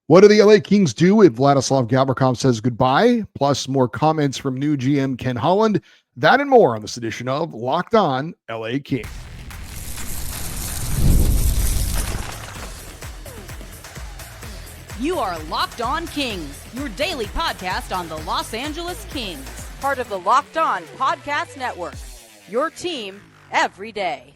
What do the LA Kings do if Vladislav Gavrikov says goodbye? Plus more comments from new GM Ken Holland. That and more on this edition of Locked On LA Kings. You are Locked On Kings, your daily podcast on the Los Angeles Kings. Part of the Locked On Podcast Network, your team every day.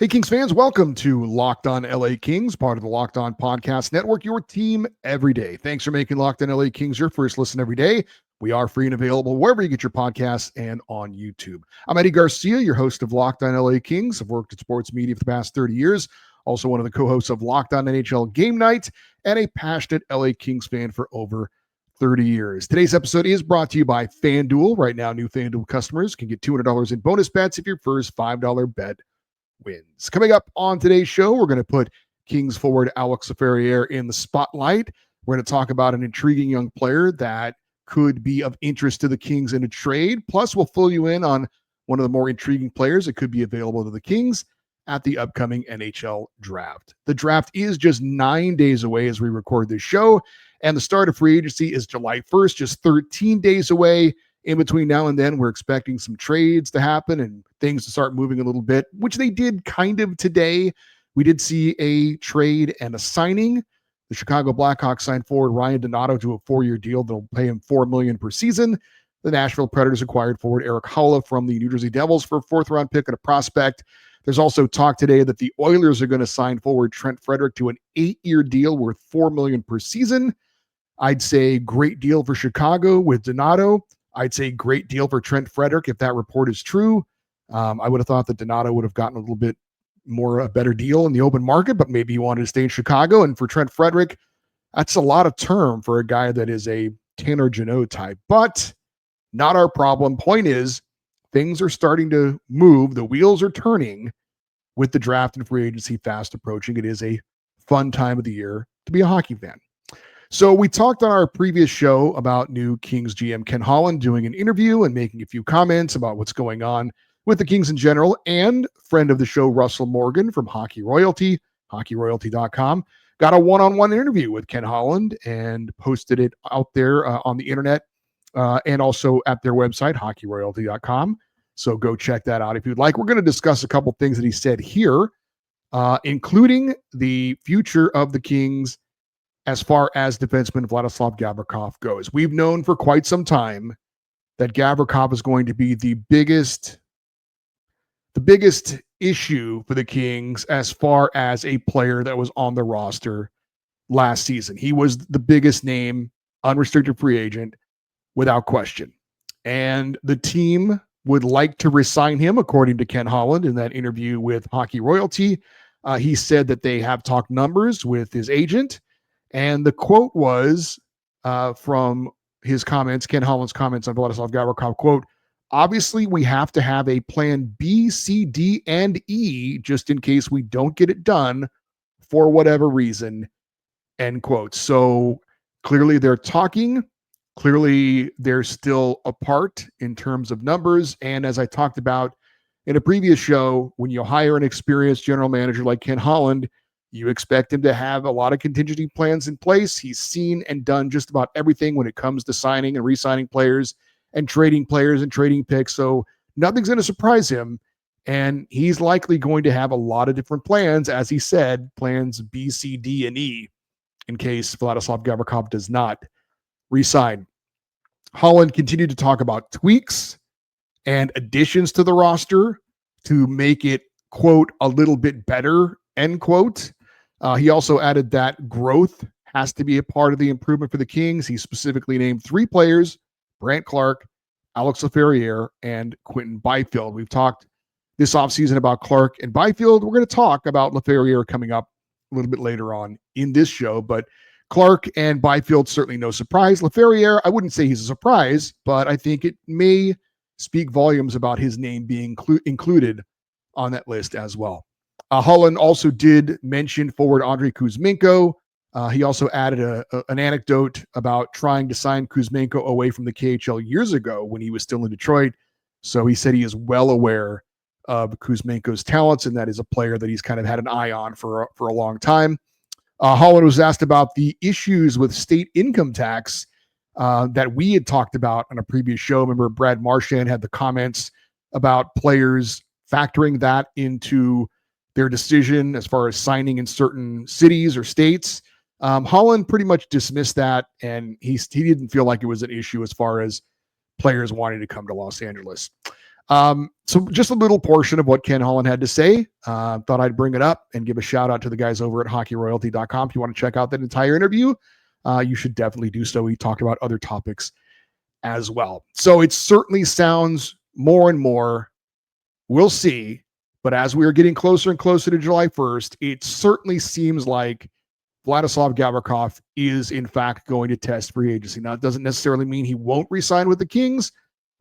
Hey, Kings fans, welcome to Locked On LA Kings, part of the Locked On Podcast Network, your team every day. Thanks for making Locked On LA Kings your first listen every day. We are free and available wherever you get your podcasts and on YouTube. I'm Eddie Garcia, your host of Locked On LA Kings. I've worked in sports media for the past 30 years, also one of the co-hosts of Locked On NHL Game Night, and a passionate LA Kings fan for over 30 years. Today's episode is brought to you by FanDuel. Right now, new FanDuel customers can get $200 in bonus bets if your first $5 bet wins. Coming up on today's show, we're going to put Kings forward Alex Laferriere in the spotlight. We're going to talk about an intriguing young player that could be of interest to the Kings in a trade. Plus, we'll fill you in on one of the more intriguing players that could be available to the Kings at the upcoming NHL Draft. The draft is just 9 days away as we record this show, and the start of free agency is July 1st, just 13 days away. In between now and then, we're expecting some trades to happen and things to start moving a little bit, which they did kind of today. We did see a trade and a signing. The Chicago Blackhawks signed forward Ryan Donato to a 4-year deal that'll pay him $4 million per season. The Nashville Predators acquired forward Erik Haula from the New Jersey Devils for a 4th-round pick and a prospect. There's also talk today that the Oilers are going to sign forward Trent Frederick to an 8-year deal worth $4 million per season. I'd say great deal for Chicago with Donato. I'd say great deal for Trent Frederick if that report is true. I would have thought that Donato would have gotten a little bit more a better deal in the open market, but maybe he wanted to stay in Chicago. And for Trent Frederick, that's a lot of term for a guy that is a Tanner Jeannot type, but not our problem. Point is, things are starting to move. The wheels are turning with the draft and free agency fast approaching. It is a fun time of the year to be a hockey fan. So we talked on our previous show about new Kings GM Ken Holland doing an interview and making a few comments about what's going on with the Kings in general, and friend of the show, Russell Morgan from Hockey Royalty, hockeyroyalty.com, got a one-on-one interview with Ken Holland and posted it out there on the internet and also at their website, hockeyroyalty.com. So go check that out if you'd like. We're going to discuss a couple things that he said here, including the future of the Kings as far as defenseman Vladislav Gavrikov goes. We've known for quite some time that Gavrikov is going to be the biggest issue for the Kings as far as a player that was on the roster last season. He was the biggest name, unrestricted free agent, without question. And the team would like to re-sign him, according to Ken Holland in that interview with Hockey Royalty. He said that they have talked numbers with his agent. And the quote was from his comments, Ken Holland's comments on Vladislav Gavrikov, quote, "Obviously, we have to have a plan B, C, D, and E just in case we don't get it done for whatever reason," end quote. So clearly they're talking. Clearly they're still apart in terms of numbers. And as I talked about in a previous show, when you hire an experienced general manager like Ken Holland, you expect him to have a lot of contingency plans in place. He's seen and done just about everything when it comes to signing and re-signing players and trading picks. So nothing's going to surprise him. And he's likely going to have a lot of different plans, as he said, plans B, C, D, and E, in case Vladislav Gavrikov does not re-sign. Holland continued to talk about tweaks and additions to the roster to make it, quote, a little bit better, end quote. He also added that growth has to be a part of the improvement for the Kings. He specifically named 3 players: Brandt Clarke, Alex Laferriere, and Quinton Byfield. We've talked this offseason about Clarke and Byfield. We're going to talk about Laferriere coming up a little bit later on in this show, but Clarke and Byfield, certainly no surprise. Laferriere, I wouldn't say he's a surprise, but I think it may speak volumes about his name being included on that list as well. Holland also did mention forward Andrei Kuzmenko. He also added an anecdote about trying to sign Kuzmenko away from the KHL years ago when he was still in Detroit. So he said he is well aware of Kuzmenko's talents, and that is a player that he's kind of had an eye on for a long time. Holland was asked about the issues with state income tax that we had talked about on a previous show. Remember, Brad Marchand had the comments about players factoring that into their decision as far as signing in certain cities or states. Holland pretty much dismissed that, and he didn't feel like it was an issue as far as players wanting to come to Los Angeles. So just a little portion of what Ken Holland had to say. Thought I'd bring it up and give a shout out to the guys over at hockeyroyalty.com. If you want to check out that entire interview, you should definitely do so. We talked about other topics as well. So it certainly sounds more and more, we'll see, but as we are getting closer and closer to July 1st, it certainly seems like Vladislav Gavrikov is in fact going to test free agency. Now, it doesn't necessarily mean he won't re-sign with the Kings,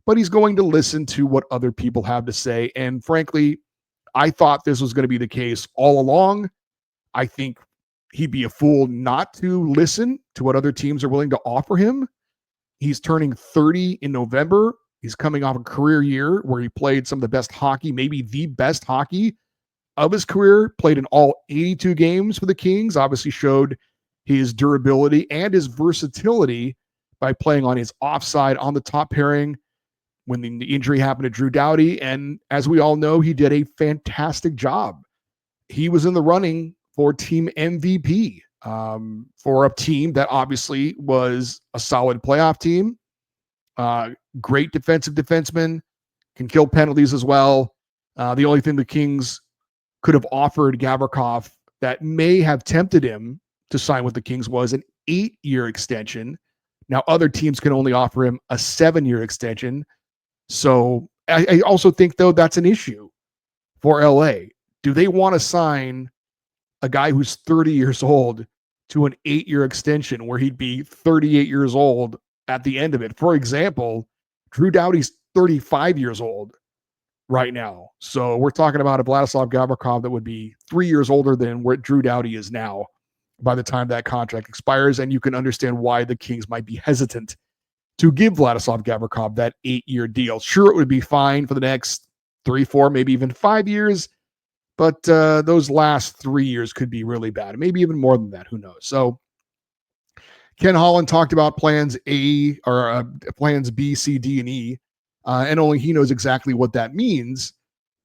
but he's going to listen to what other people have to say. And frankly, I thought this was going to be the case all along. I think he'd be a fool not to listen to what other teams are willing to offer him. He's turning 30 in November. He's coming off a career year where he played some of the best hockey, maybe the best hockey of his career, played in all 82 games for the Kings, obviously showed his durability and his versatility by playing on his offside on the top pairing when the injury happened to Drew Doughty. And as we all know, he did a fantastic job. He was in the running for team MVP for a team that obviously was a solid playoff team. Great defensive defenseman, can kill penalties as well. The only thing the Kings could have offered Gavrikov that may have tempted him to sign with the Kings was an 8-year extension. Now, other teams can only offer him a 7-year extension. So I also think, though, that's an issue for LA. Do they want to sign a guy who's 30 years old to an 8-year extension where he'd be 38 years old at the end of it? For example, Drew Doughty's 35 years old right now. So we're talking about a Vladislav Gavrikov that would be 3 years older than what Drew Doughty is now by the time that contract expires. And you can understand why the Kings might be hesitant to give Vladislav Gavrikov that 8-year deal. Sure, it would be fine for the next 3, 4, maybe even 5 years, but those last 3 years could be really bad. Maybe even more than that. Who knows? So Ken Holland talked about plans plans B, C, D, and E, and only he knows exactly what that means.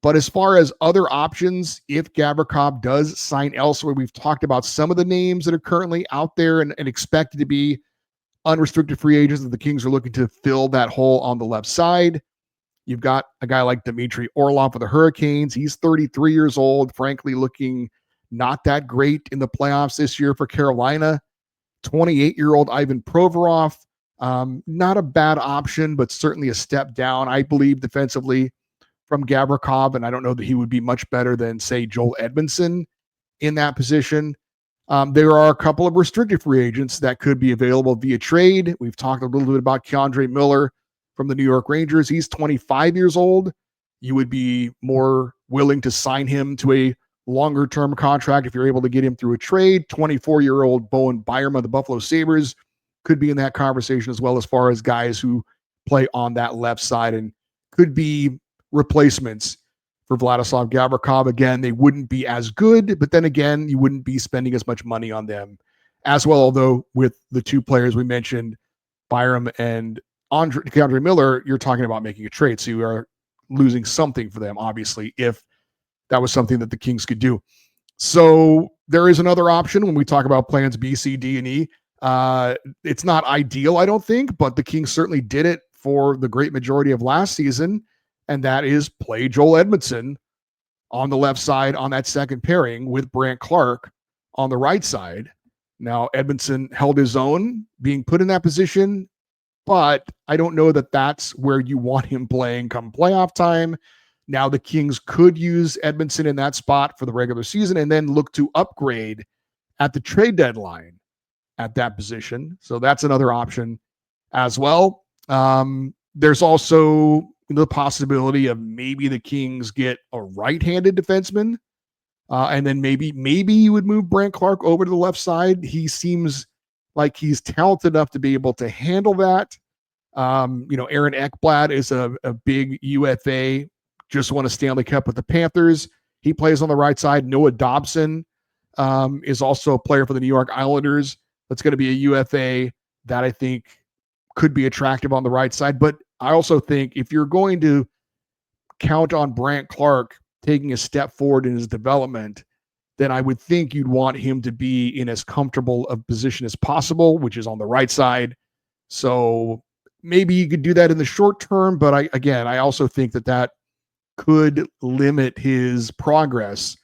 But as far as other options, if Gavrikov does sign elsewhere, we've talked about some of the names that are currently out there and expected to be unrestricted free agents that the Kings are looking to fill that hole on the left side. You've got a guy like Dmitry Orlov of the Hurricanes. He's 33 years old, frankly, looking not that great in the playoffs this year for Carolina. 28-year-old Ivan Provorov, not a bad option, but certainly a step down, I believe, defensively from Gavrikov, and I don't know that he would be much better than, say, Joel Edmondson in that position. There are a couple of restricted free agents that could be available via trade. We've talked a little bit about Keandre Miller from the New York Rangers. He's 25 years old. You would be more willing to sign him to a longer-term contract if you're able to get him through a trade. 24-year-old Bowen Byram of the Buffalo Sabres could be in that conversation as well, as far as guys who play on that left side and could be replacements for Vladislav Gavrikov. Again, they wouldn't be as good, but then again, you wouldn't be spending as much money on them as well. Although with the two players we mentioned, Byram and Keandre Miller, you're talking about making a trade. So you are losing something for them, obviously, if that was something that the Kings could do. So there is another option when we talk about plans B, C, D, and E. It's not ideal, I don't think, but the Kings certainly did it for the great majority of last season, and that is play Joel Edmondson on the left side on that second pairing with Brandt Clarke on the right side. Now, Edmondson held his own being put in that position, but I don't know that that's where you want him playing come playoff time. Now, the Kings could use Edmondson in that spot for the regular season and then look to upgrade at the trade deadline at that position. So that's another option as well. There's also the possibility of maybe the Kings get a right-handed defenseman, and then maybe you would move Brandt Clarke over to the left side. He seems like he's talented enough to be able to handle that. Aaron Ekblad is a big UFA, just won a Stanley Cup with the Panthers. He plays on the right side. Noah Dobson is also a player for the New York Islanders. That's going to be a UFA that I think could be attractive on the right side. But I also think if you're going to count on Brandt Clark taking a step forward in his development, then I would think you'd want him to be in as comfortable a position as possible, which is on the right side. So maybe you could do that in the short term, but I also think that could limit his progress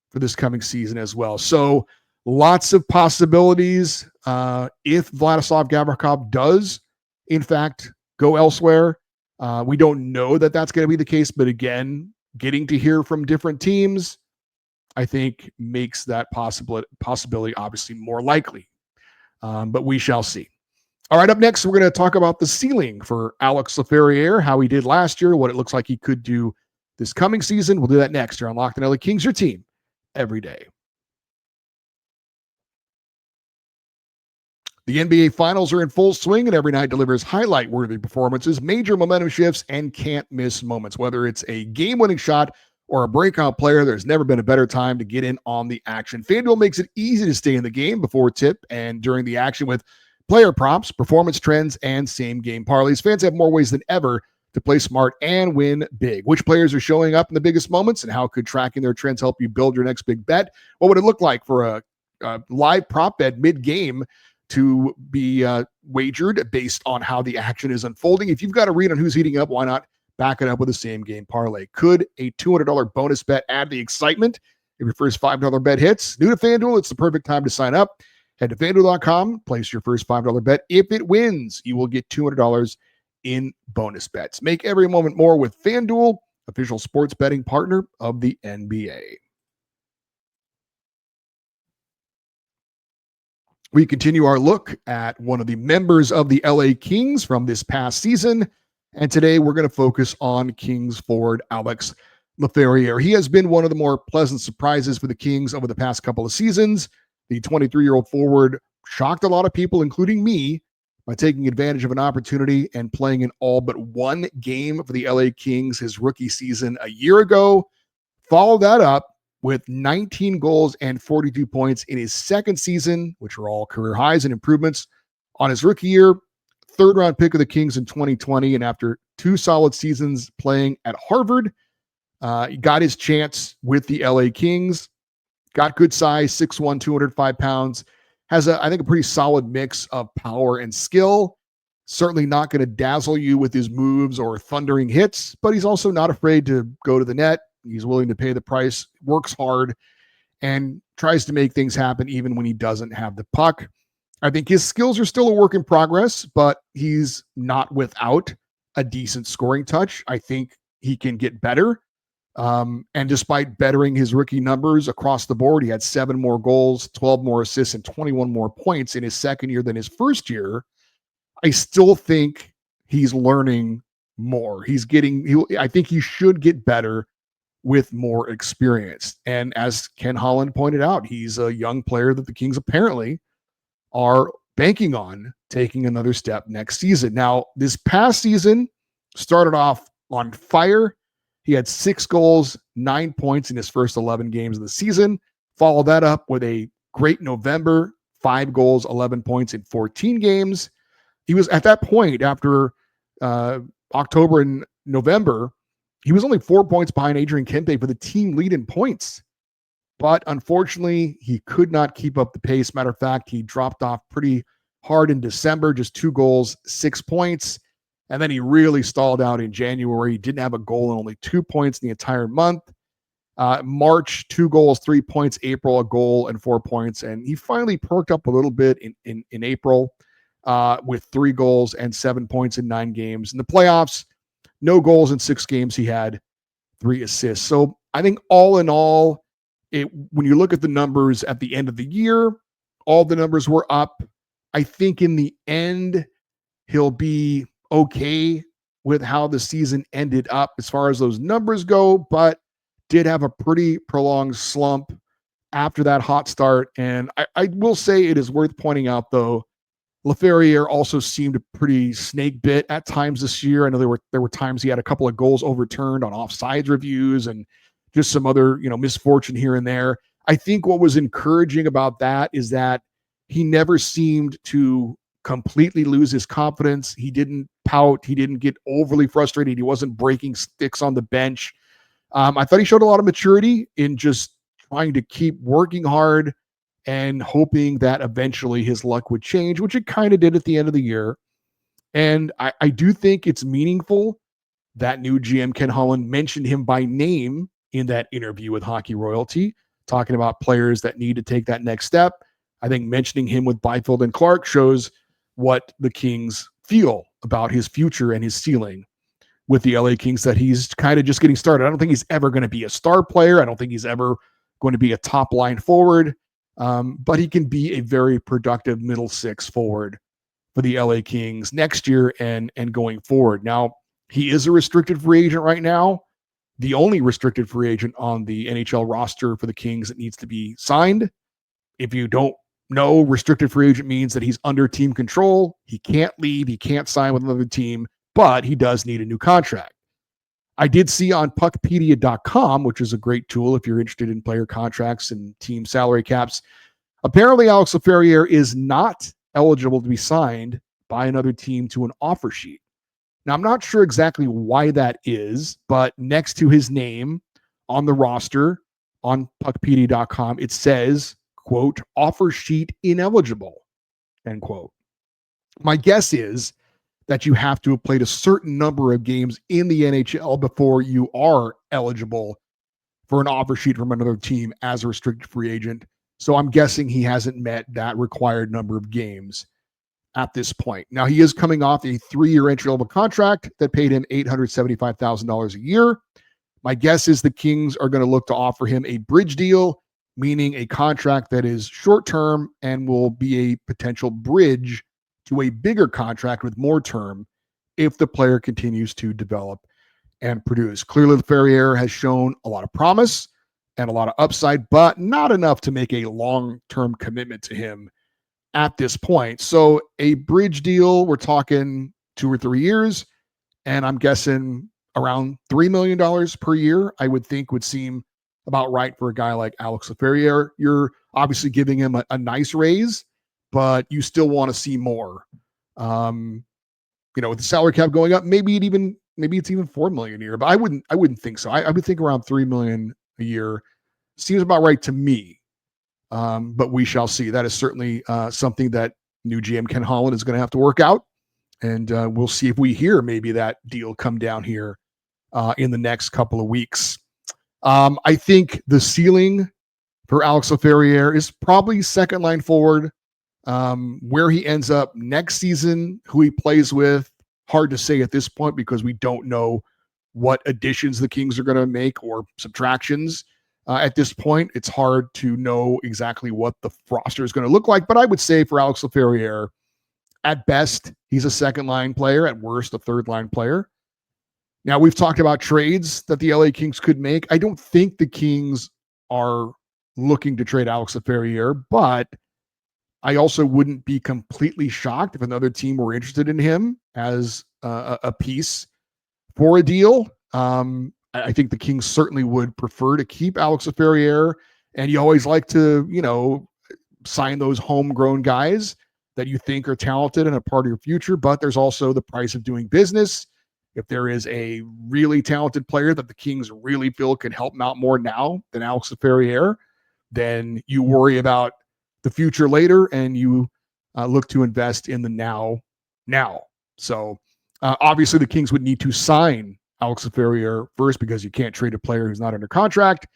for this coming season as well. So lots of possibilities. If Vladislav Gavrikov does, in fact, go elsewhere, we don't know that that's going to be the case. But again, getting to hear from different teams, I think makes that possibility obviously more likely. But we shall see. All right, up next, we're going to talk about the ceiling for Alex Laferriere, how he did last year, what it looks like he could do this coming season. We'll do that next here on Locked On LA Kings, your team every day. The NBA Finals are in full swing, and every night delivers highlight-worthy performances, major momentum shifts, and can't-miss moments. Whether it's a game-winning shot or a breakout player, there's never been a better time to get in on the action. FanDuel makes it easy to stay in the game before tip and during the action with player props, performance trends, and same-game parlays. Fans have more ways than ever to play smart and win big. Which players are showing up in the biggest moments, and how could tracking their trends help you build your next big bet? What would it look like for a live prop bet mid-game to be wagered based on how the action is unfolding? If you've got a read on who's heating up, why not back it up with a same-game parlay? Could a $200 bonus bet add the excitement if your first $5 bet hits? New to FanDuel, it's the perfect time to sign up. Head to FanDuel.com, place your first $5 bet. If it wins, you will get $200 in bonus bets. Make every moment more with FanDuel, official sports betting partner of the NBA. We continue our look at one of the members of the LA Kings from this past season, and today we're going to focus on Kings forward Alex Laferriere. He has been one of the more pleasant surprises for the Kings over the past couple of seasons. The 23-year-old forward shocked a lot of people, including me, by taking advantage of an opportunity and playing in all but one game for the LA Kings his rookie season a year ago. Follow that up with 19 goals and 42 points in his second season, which are all career highs and improvements on his rookie year. Third-round pick of the Kings in 2020, and after 2 solid seasons playing at Harvard, he got his chance with the LA Kings. Got good size, 6'1", 205 pounds. Has, I think, a pretty solid mix of power and skill. Certainly not going to dazzle you with his moves or thundering hits, but he's also not afraid to go to the net. He's willing to pay the price, works hard, and tries to make things happen even when he doesn't have the puck. I think his skills are still a work in progress, but he's not without a decent scoring touch. I think he can get better. And despite bettering his rookie numbers across the board, he had 7 more goals, 12 more assists, and 21 more points in his second year than his first year. I still think he's learning more. I think he should get better with more experience. And as Ken Holland pointed out, he's a young player that the Kings apparently are banking on taking another step next season. Now, this past season started off on fire. He had 6 goals, 9 points in his first 11 games of the season. Follow that up with a great November, 5 goals, 11 points in 14 games. He was at that point after October and November, he was only 4 points behind Adrian Kempe for the team lead in points. But unfortunately, he could not keep up the pace. Matter of fact, he dropped off pretty hard in December, just 2 goals, 6 points. And then he really stalled out in January. He didn't have a goal and only 2 points in the entire month. March, 2 goals, 3 points. April, a goal and 4 points. And he finally perked up a little bit in April with 3 goals and 7 points in 9 games. In the playoffs, no goals in 6 games. He had 3 assists. So I think all in all, when you look at the numbers at the end of the year, all the numbers were up. I think in the end, he'll be okay with how the season ended up as far as those numbers go, but did have a pretty prolonged slump after that hot start. And I will say it is worth pointing out, though, Laferriere also seemed pretty snake bit at times this year. I know there were times he had a couple of goals overturned on offsides reviews and just some other misfortune here and there. I think what was encouraging about that is that he never seemed to completely lose his confidence. He didn't pout. He didn't get overly frustrated. He wasn't breaking sticks on the bench. I thought he showed a lot of maturity in just trying to keep working hard and hoping that eventually his luck would change, which it kind of did at the end of the year. And I do think it's meaningful that new GM Ken Holland mentioned him by name in that interview with Hockey Royalty, talking about players that need to take that next step. I think mentioning him with Byfield and Clark shows what the Kings feel about his future and his ceiling with the LA Kings, that he's kind of just getting started. I don't think he's ever going to be a star player. I don't think he's ever going to be a top line forward, but he can be a very productive middle six forward for the LA Kings next year and going forward. Now, he is a restricted free agent right now, the only restricted free agent on the NHL roster for the Kings that needs to be signed. If you don't know, restricted free agent means that he's under team control. He can't leave. He can't sign with another team, but he does need a new contract. I did see on puckpedia.com, which is a great tool if you're interested in player contracts and team salary caps, apparently Alex Laferriere is not eligible to be signed by another team to an offer sheet. Now, I'm not sure exactly why that is, but next to his name on the roster on puckpedia.com, it says, quote, offer sheet ineligible, end quote. My guess is that you have to have played a certain number of games in the NHL before you are eligible for an offer sheet from another team as a restricted free agent. So I'm guessing he hasn't met that required number of games at this point. Now, he is coming off a 3-year entry-level contract that paid him $875,000 a year. My guess is the Kings are going to look to offer him a bridge deal, meaning a contract that is short-term and will be a potential bridge to a bigger contract with more term if the player continues to develop and produce. Clearly, Laferriere has shown a lot of promise and a lot of upside, but not enough to make a long-term commitment to him at this point. So a bridge deal, we're talking 2 or 3 years, and I'm guessing around $3 million per year, I would think would seem about right for a guy like Alex Laferriere. You're obviously giving him a nice raise, but you still want to see more. With the salary cap going up, maybe it's even $4 million a year, but I wouldn't think so. I would think around $3 million a year seems about right to me. But we shall see. That is certainly something that new GM Ken Holland is going to have to work out. And we'll see if we hear maybe that deal come down here in the next couple of weeks. I think the ceiling for Alex Laferriere is probably second line forward. Where he ends up next season, who he plays with, hard to say at this point because we don't know what additions the Kings are going to make or subtractions. At this point, it's hard to know exactly what the roster is going to look like. But I would say for Alex Laferriere, at best, he's a second-line player. At worst, a third-line player. Now, we've talked about trades that the LA Kings could make. I don't think the Kings are looking to trade Alex Laferriere, but I also wouldn't be completely shocked if another team were interested in him as a piece for a deal. I think the Kings certainly would prefer to keep Alex Laferriere, and you always like to, sign those homegrown guys that you think are talented and a part of your future, but there's also the price of doing business. If there is a really talented player that the Kings really feel can help them out more now than Alex Laferriere, then you worry about the future later and you look to invest in the now. So obviously the Kings would need to sign Alex Laferriere first because you can't trade a player who's not under contract.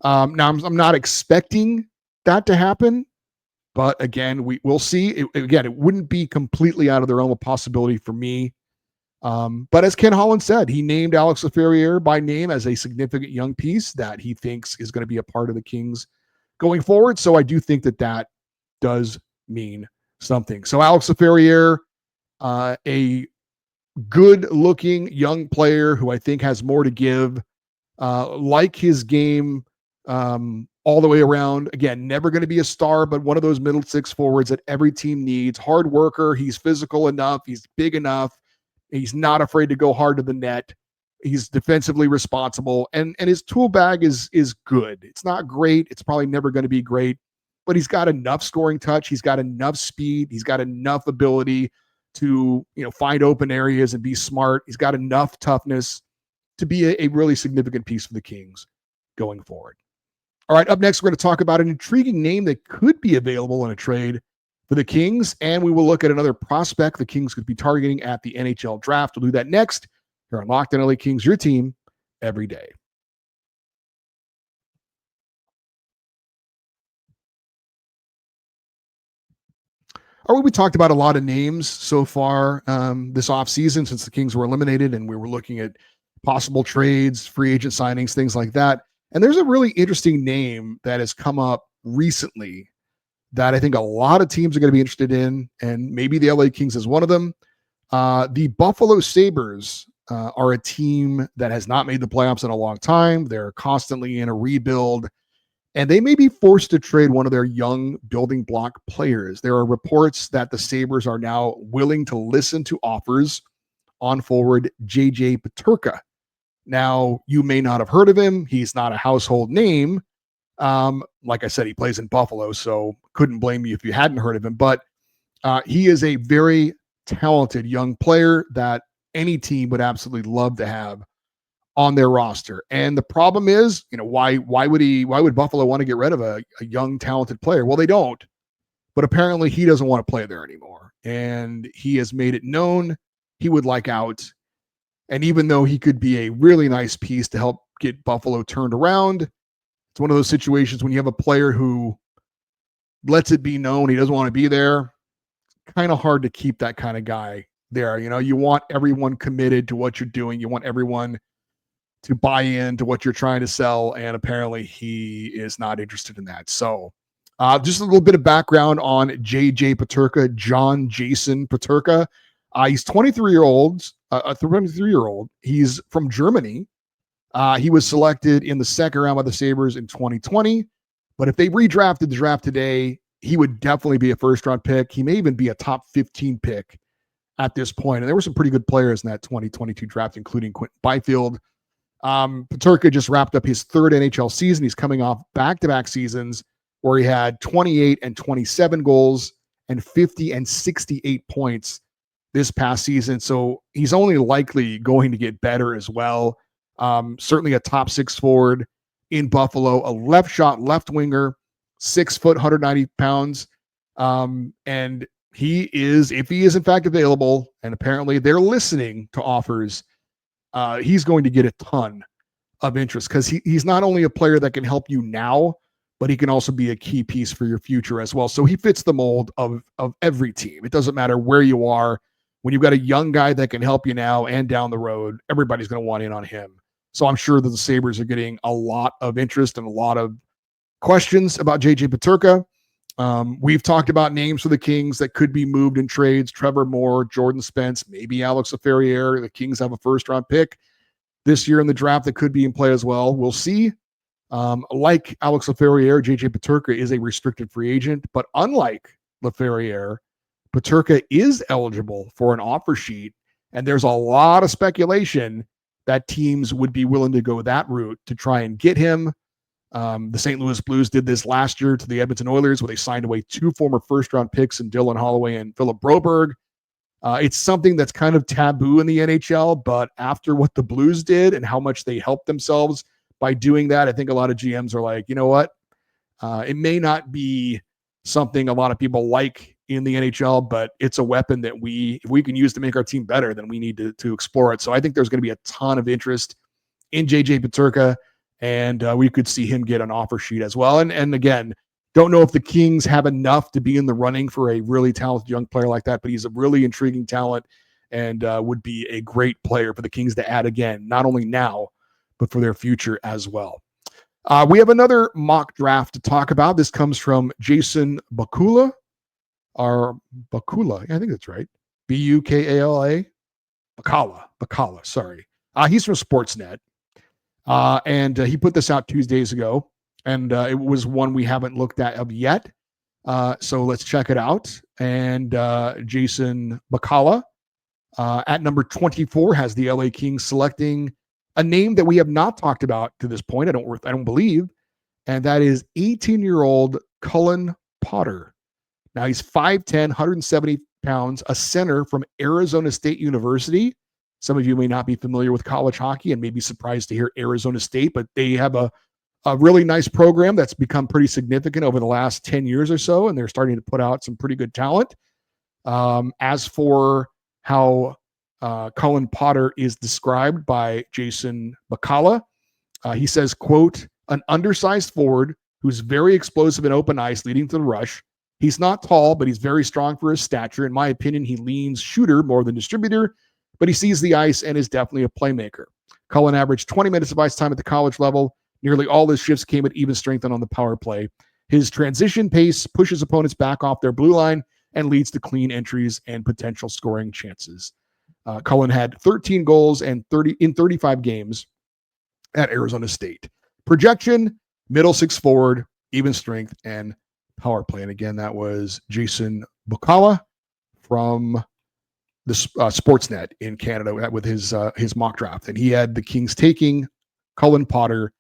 Now, I'm not expecting that to happen, but again, we'll see. It wouldn't be completely out of the realm of possibility for me. But as Ken Holland said, he named Alex Laferriere by name as a significant young piece that he thinks is going to be a part of the Kings going forward. So I do think that does mean something. So Alex Laferriere, a good-looking young player who I think has more to give, like his game all the way around. Again, never going to be a star, but one of those middle six forwards that every team needs. Hard worker. He's physical enough. He's big enough. He's not afraid to go hard to the net. He's defensively responsible, and his tool bag is good. It's not great. It's probably never going to be great, but he's got enough scoring touch. He's got enough speed. He's got enough ability to find open areas and be smart. He's got enough toughness to be a really significant piece for the Kings going forward. All right, up next, we're going to talk about an intriguing name that could be available in a trade for the Kings, and we will look at another prospect the Kings could be targeting at the NHL Draft. We'll do that next here on Locked On LA Kings, your team every day. All right, we talked about a lot of names so far this offseason since the Kings were eliminated, and we were looking at possible trades, free agent signings, things like that. And there's a really interesting name that has come up recently that I think a lot of teams are going to be interested in, and maybe the LA Kings is one of them. The Buffalo Sabres are a team that has not made the playoffs in a long time. They're constantly in a rebuild, and they may be forced to trade one of their young building block players. There are reports that the Sabres are now willing to listen to offers on forward JJ Purka. Now, you may not have heard of him. He's not a household name. Like I said, he plays in Buffalo, so couldn't blame you if you hadn't heard of him. But he is a very talented young player that any team would absolutely love to have on their roster. And the problem is, why would Buffalo want to get rid of a young, talented player? Well, they don't. But apparently he doesn't want to play there anymore. And he has made it known he would like out. And even though he could be a really nice piece to help get Buffalo turned around, it's one of those situations when you have a player who lets it be known he doesn't want to be there. Kind of hard to keep that kind of guy there. You want everyone committed to what you're doing. You want everyone to buy into what you're trying to sell. And apparently he is not interested in that. So just a little bit of background on JJ Purka, John Jason Purka. He's 23-year-old, a 23-year-old. He's from Germany. He was selected in the second round by the Sabres in 2020. But if they redrafted the draft today, he would definitely be a first-round pick. He may even be a top 15 pick at this point. And there were some pretty good players in that 2022 draft, including Quentin Byfield. Purka just wrapped up his third NHL season. He's coming off back-to-back seasons where he had 28 and 27 goals and 50 and 68 points this past season. So he's only likely going to get better as well. Certainly a top six forward in Buffalo, a left shot, left winger, 6 foot, 190 pounds. And he is, if he is in fact available, and apparently they're listening to offers, he's going to get a ton of interest because he's not only a player that can help you now, but he can also be a key piece for your future as well. So he fits the mold of every team. It doesn't matter where you are. When you've got a young guy that can help you now and down the road, everybody's going to want in on him. So I'm sure that the Sabres are getting a lot of interest and a lot of questions about JJ Purka. We've talked about names for the Kings that could be moved in trades. Trevor Moore, Jordan Spence, maybe Alex Laferriere. The Kings have a first-round pick this year in the draft that could be in play as well. We'll see. Like Alex Laferriere, JJ Purka is a restricted free agent, but unlike Laferriere, Purka is eligible for an offer sheet, and there's a lot of speculation that teams would be willing to go that route to try and get him. The St. Louis Blues did this last year to the Edmonton Oilers, where they signed away 2 former first-round picks in Dylan Holloway and Philip Broberg. It's something that's kind of taboo in the NHL, but after what the Blues did and how much they helped themselves by doing that, I think a lot of GMs are like, you know what? It may not be something a lot of people like in the NHL, but it's a weapon that if we can use to make our team better, then we need to explore it. So I think there's going to be a ton of interest in JJ Purka, and we could see him get an offer sheet as well. And again, don't know if the Kings have enough to be in the running for a really talented young player like that, but he's a really intriguing talent and would be a great player for the Kings to add again, not only now, but for their future as well. We have another mock draft to talk about. This comes from Jason Bakula, I think that's right. Bukala. Bakala, sorry. He's from Sportsnet. And he put this out 2 days ago, and it was one we haven't looked at yet. So let's check it out. And Jason Bakala at number 24 has the LA Kings selecting A name that we have not talked about to this point, I don't believe, and that is 18-year-old Cullen Potter. Now he's 5'10", 170 pounds, a center from Arizona State University. Some of you may not be familiar with college hockey and may be surprised to hear Arizona State, but they have a really nice program that's become pretty significant over the last 10 years or so, and they're starting to put out some pretty good talent. As for how Cullen Potter is described by Jason McCullough, he says, quote, an undersized forward who's very explosive and open ice leading to the rush. He's not tall, but he's very strong for his stature. In my opinion, he leans shooter more than distributor, but he sees the ice and is definitely a playmaker. Cullen averaged 20 minutes of ice time at the college level. Nearly all his shifts came at even strength and on the power play. His transition pace pushes opponents back off their blue line and leads to clean entries and potential scoring chances. Cullen had 13 goals and 35 games at Arizona State. Projection, middle six forward, even strength, and power play. And again, that was Jason Bukala from the Sportsnet in Canada with his mock draft. And he had the Kings taking Cullen Potter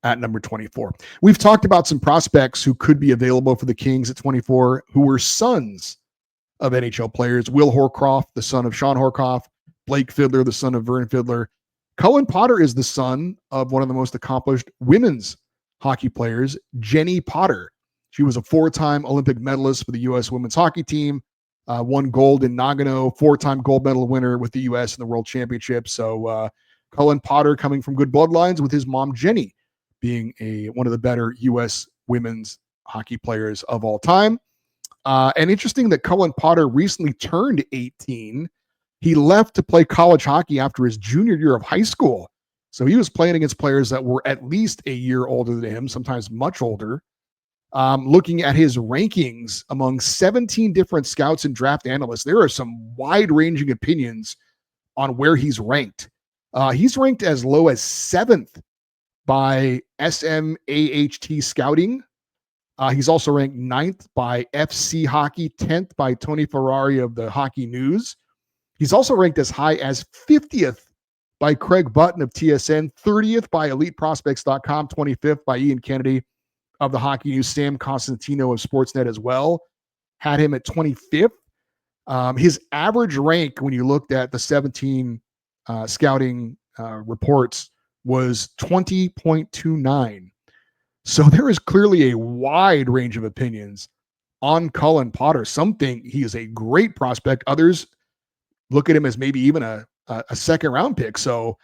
at number 24. We've talked about some prospects who could be available for the Kings at 24 who were sons of NHL players. Will Horkoff, the son of Sean Horkoff. Blake Fiddler, the son of Vern Fiddler. Cullen Potter is the son of one of the most accomplished women's hockey players, Jenny Potter. She was a 4-time Olympic medalist for the U.S. women's hockey team, won gold in Nagano, 4-time gold medal winner with the U.S. in the World Championship. So Cullen Potter coming from good bloodlines with his mom, Jenny, being one of the better U.S. women's hockey players of all time. And interesting that Cullen Potter recently turned 18. He left to play college hockey after his junior year of high school. So he was playing against players that were at least a year older than him, sometimes much older. Looking at his rankings among 17 different scouts and draft analysts, there are some wide-ranging opinions on where he's ranked. He's ranked as low as 7th by SMAHT Scouting. He's also ranked 9th by FC Hockey, 10th by Tony Ferrari of the Hockey News. He's also ranked as high as 50th by Craig Button of TSN, 30th by EliteProspects.com, 25th by Ian Kennedy of the Hockey News, Sam Constantino of Sportsnet as well, had him at 25th. His average rank, when you looked at the 17 scouting reports, was 20.29. So there is clearly a wide range of opinions on Cullen Potter. Some think he is a great prospect. Others look at him as maybe even a second round pick. So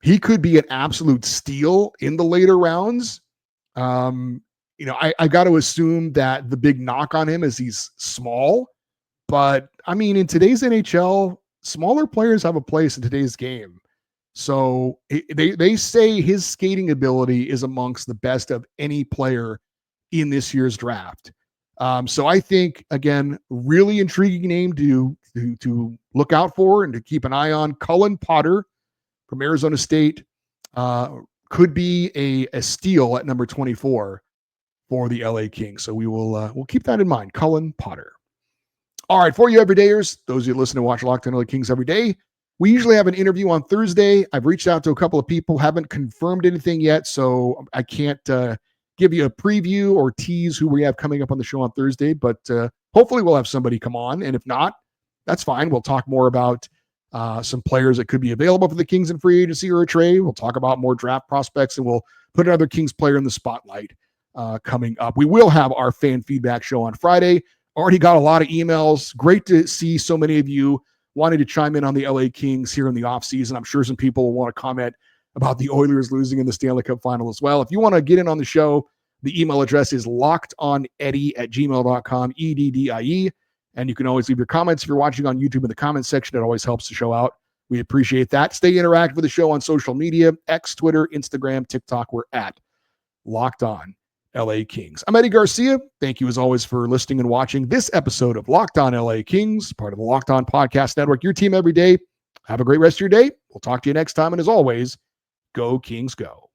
he could be an absolute steal in the later rounds. I got to assume that the big knock on him is he's small, but I mean, in today's NHL, smaller players have a place in today's game. So they say his skating ability is amongst the best of any player in this year's draft. So I think, again, really intriguing name to look out for and to keep an eye on. Cullen Potter from Arizona State could be a steal at number 24 for the LA Kings. So we'll keep that in mind. Cullen Potter. All right, for you everydayers, those of you listen to watch Locked On LA Kings every day, we usually have an interview on Thursday. I've reached out to a couple of people, haven't confirmed anything yet, so I can't give you a preview or tease who we have coming up on the show on Thursday, but hopefully we'll have somebody come on, and if not, that's fine. We'll talk more about some players that could be available for the Kings in free agency or a trade. We'll talk about more draft prospects, and we'll put another Kings player in the spotlight coming up. We will have our fan feedback show on Friday. Already got a lot of emails. Great to see so many of you wanting to chime in on the LA Kings here in the offseason. I'm sure some people will want to comment about the Oilers losing in the Stanley Cup final as well. If you want to get in on the show, the email address is lockedoneddie@gmail.com, EDDIE. And you can always leave your comments if you're watching on YouTube in the comments section. It always helps the show out. We appreciate that. Stay interactive with the show on social media, X, Twitter, Instagram, TikTok. We're at Locked On LA Kings. I'm Eddie Garcia. Thank you as always for listening and watching this episode of Locked On LA Kings, part of the Locked On Podcast Network, your team every day. Have a great rest of your day. We'll talk to you next time. And as always, go Kings go.